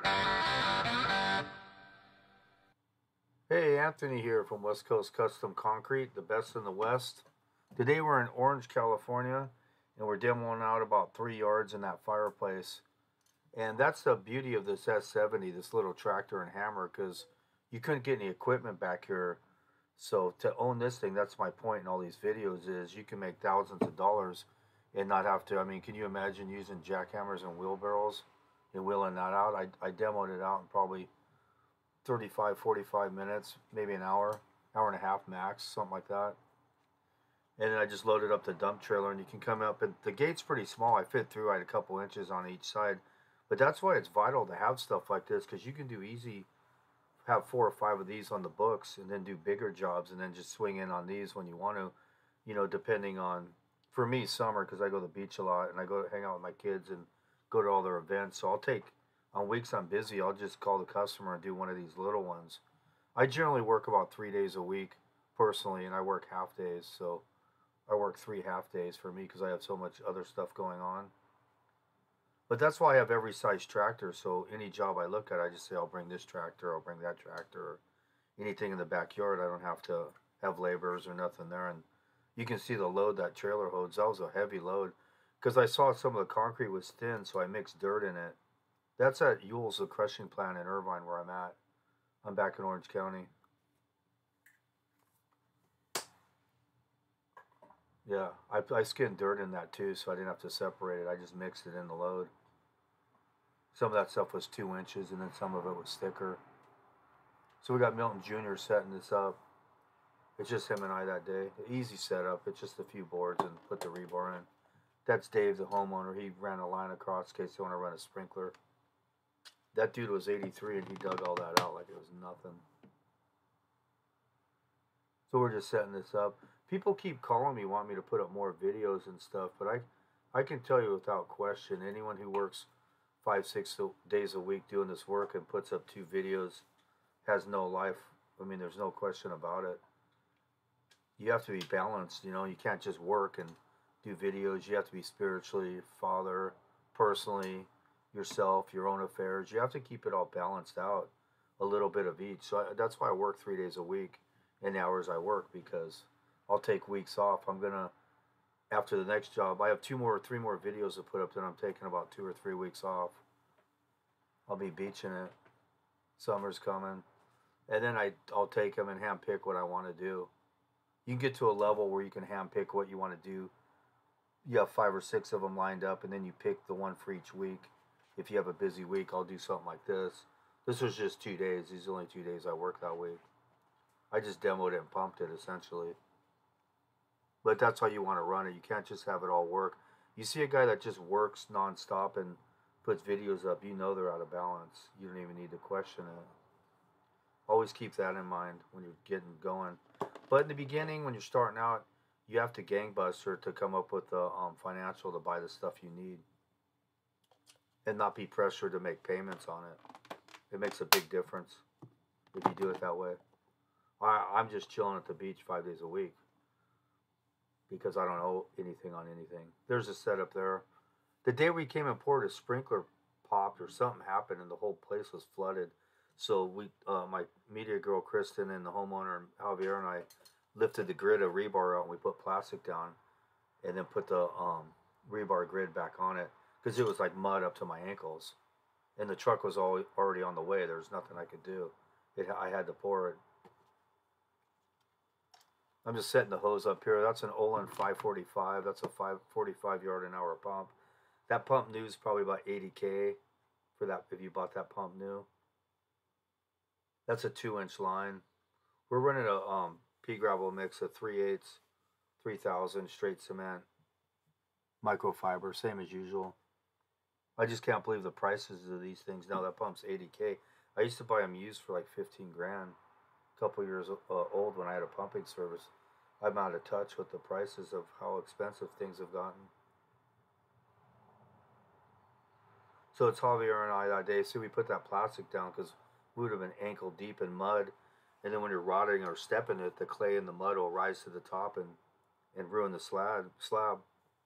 Hey, Anthony here from West Coast Custom Concrete, the best in the West. Today we're in Orange, California, and we're demoing out about 3 yards in that fireplace. And that's the beauty of this S70, this little tractor and hammer, because you couldn't get any equipment back here. So to own this thing, that's my point in all these videos, is you can make thousands of dollars and not have to. I mean, can you imagine using jackhammers and wheelbarrows and wheeling that out? I demoed it out in probably 35, 45 minutes, maybe an hour and a half max, something like that. And then I just loaded up the dump trailer, and you can come up, and the gate's pretty small. I fit through. I had a couple inches on each side. But that's why it's vital to have stuff like this, because you can do easy, have 4 or 5 of these on the books, and then do bigger jobs, and then just swing in on these when you want to, depending on, for me, summer, because I go to the beach a lot, and I go to hang out with my kids and go to all their events. So I'll take, on weeks I'm busy, I'll just call the customer and do one of these little ones. I generally work about 3 days a week personally, and I work half days. So I work 3 half days for me because I have so much other stuff going on. But that's why I have every size tractor. So any job I look at, I just say, I'll bring this tractor, I'll bring that tractor, or anything in the backyard. I don't have to have laborers or nothing there. And you can see the load that trailer holds. That was a heavy load because I saw some of the concrete was thin, so I mixed dirt in it. That's at Yule's, the crushing plant in Irvine, where I'm at. I'm back in Orange County. Yeah, I skinned dirt in that too, so I didn't have to separate it. I just mixed it in the load. Some of that stuff was 2 inches, and then some of it was thicker. So we got Milton Jr. setting this up. It's just him and I that day. Easy setup. It's just a few boards and put the rebar in. That's Dave, the homeowner. He ran a line across in case they want to run a sprinkler. That dude was 83 and he dug all that out like it was nothing. So we're just setting this up. People keep calling me, want me to put up more videos and stuff, but I can tell you without question, anyone who works 5, 6 days a week doing this work and puts up 2 videos has no life. I mean, there's no question about it. You have to be balanced. You can't just work and do videos. You have to be spiritually, father, personally, yourself, your own affairs. You have to keep it all balanced out, a little bit of each. So that's why I work 3 days a week in the hours I work, because I'll take weeks off. I'm gonna, after the next job, I have 3 more videos to put up. Then I'm taking about 2 or 3 weeks off. I'll be beaching it. Summer's coming, and then I'll take them and hand pick what I want to do. You can get to a level where you can hand pick what you want to do. You have 5 or 6 of them lined up, and then you pick the one for each week. If you have a busy week, I'll do something like this. This was just 2 days. These are only 2 days I worked that week. I just demoed it and pumped it essentially. But that's how you want to run it. You can't just have it all work. You see a guy that just works nonstop and puts videos up, you know they're out of balance. You don't even need to question it. Always keep that in mind when you're getting going. But in the beginning, when you're starting out, you have to gangbuster to come up with the financial to buy the stuff you need and not be pressured to make payments on it. It makes a big difference if you do it that way. I'm just chilling at the beach 5 days a week because I don't owe anything on anything. There's a setup there. The day we came and poured, a sprinkler popped or something happened, and the whole place was flooded. So my media girl Kristen and the homeowner Javier and I lifted the grid of rebar out, and we put plastic down, and then put the rebar grid back on it because it was like mud up to my ankles, and the truck was already on the way. There was nothing I could do. I had to pour it. I'm just setting the hose up here. That's an Olin 545. That's a 545 yard an hour pump. That pump new is probably about 80K for that if you bought that pump new. That's a 2 inch line. We're running a pea gravel mix of 3/8, 3000 straight cement, microfiber, same as usual. I just can't believe the prices of these things now. That pump's 80K. I used to buy them used for like 15 grand. A couple years old when I had a pumping service. I'm out of touch with the prices of how expensive things have gotten. So it's Javier and I that day. See, we put that plastic down because we would have been ankle deep in mud. And then when you're rotting or stepping it, the clay and the mud will rise to the top and ruin the slab.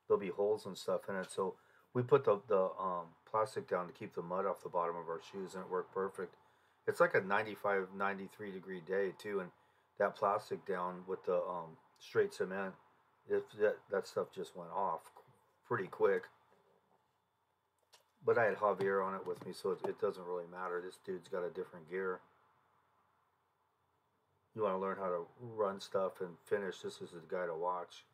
There'll be holes and stuff in it. So We put the plastic down to keep the mud off the bottom of our shoes, and it worked perfect. It's like a 95, 93 degree day too, and that plastic down with the straight cement, that stuff just went off pretty quick. But I had Javier on it with me, so it doesn't really matter. This dude's got a different gear. You want to learn how to run stuff and finish, this is the guy to watch.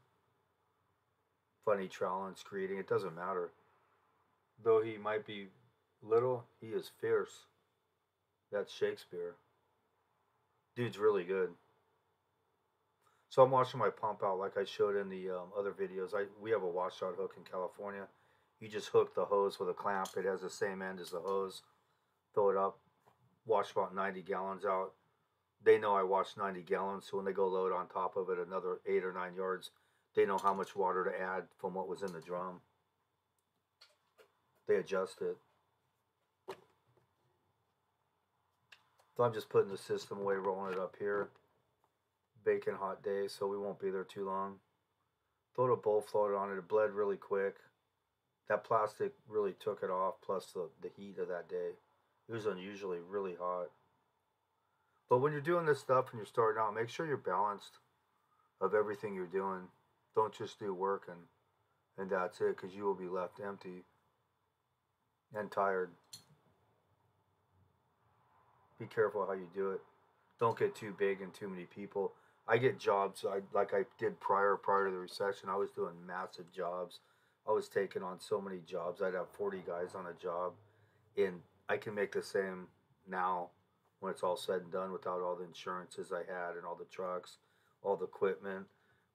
Funny troweling, creating, it doesn't matter. Though he might be little, he is fierce. That's Shakespeare. Dude's really good. So I'm washing my pump out like I showed in the other videos. We have a washout hook in California. You just hook the hose with a clamp. It has the same end as the hose. Throw it up. Wash about 90 gallons out. They know I wash 90 gallons, so when they go load on top of it another 8 or 9 yards, they know how much water to add from what was in the drum. They adjust it. So I'm just putting the system away, rolling it up here. Baking hot day, so we won't be there too long. Throw the bowl float on it. It bled really quick. That plastic really took it off, plus the heat of that day. It was unusually really hot. But when you're doing this stuff and you're starting out, make sure you're balanced of everything you're doing. Don't just do work and that's it, because you will be left empty and tired. Be careful how you do it. Don't get too big and too many people. I get jobs like I did prior to the recession. I was doing massive jobs. I was taking on so many jobs. I'd have 40 guys on a job, and I can make the same now when it's all said and done without all the insurances I had and all the trucks, all the equipment.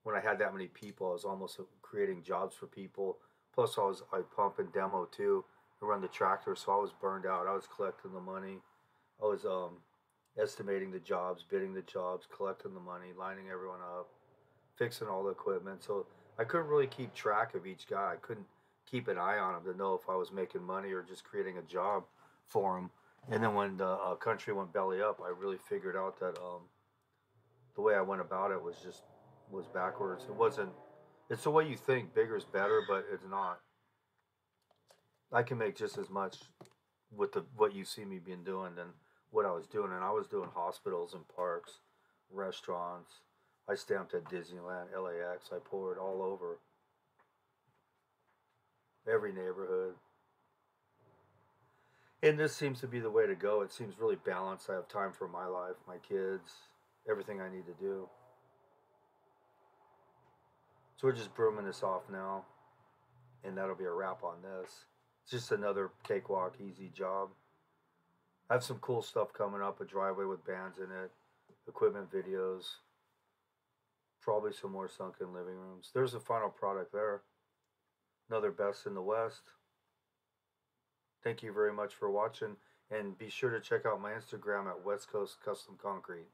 When I had that many people, I was almost creating jobs for people. Plus, I pump and demo too and run the tractor, so I was burned out. I was collecting the money. I was estimating the jobs, bidding the jobs, collecting the money, lining everyone up, fixing all the equipment. So I couldn't really keep track of each guy. I couldn't keep an eye on him to know if I was making money or just creating a job for him. And then when the country went belly up, I really figured out that the way I went about it was backwards. It wasn't. It's the way you think. Bigger is better, but it's not. I can make just as much with the what you see me being doing than what I was doing, and I was doing hospitals and parks, restaurants. I stamped at Disneyland, LAX. I poured all over every neighborhood. And this seems to be the way to go. It seems really balanced. I have time for my life, my kids, everything I need to do. So we're just brooming this off now, and that'll be a wrap on this. It's just another cakewalk, easy job. I have some cool stuff coming up, a driveway with bands in it, equipment videos, probably some more sunken living rooms. There's a final product there. Another best in the West. Thank you very much for watching, and be sure to check out my Instagram at West Coast Custom Concrete.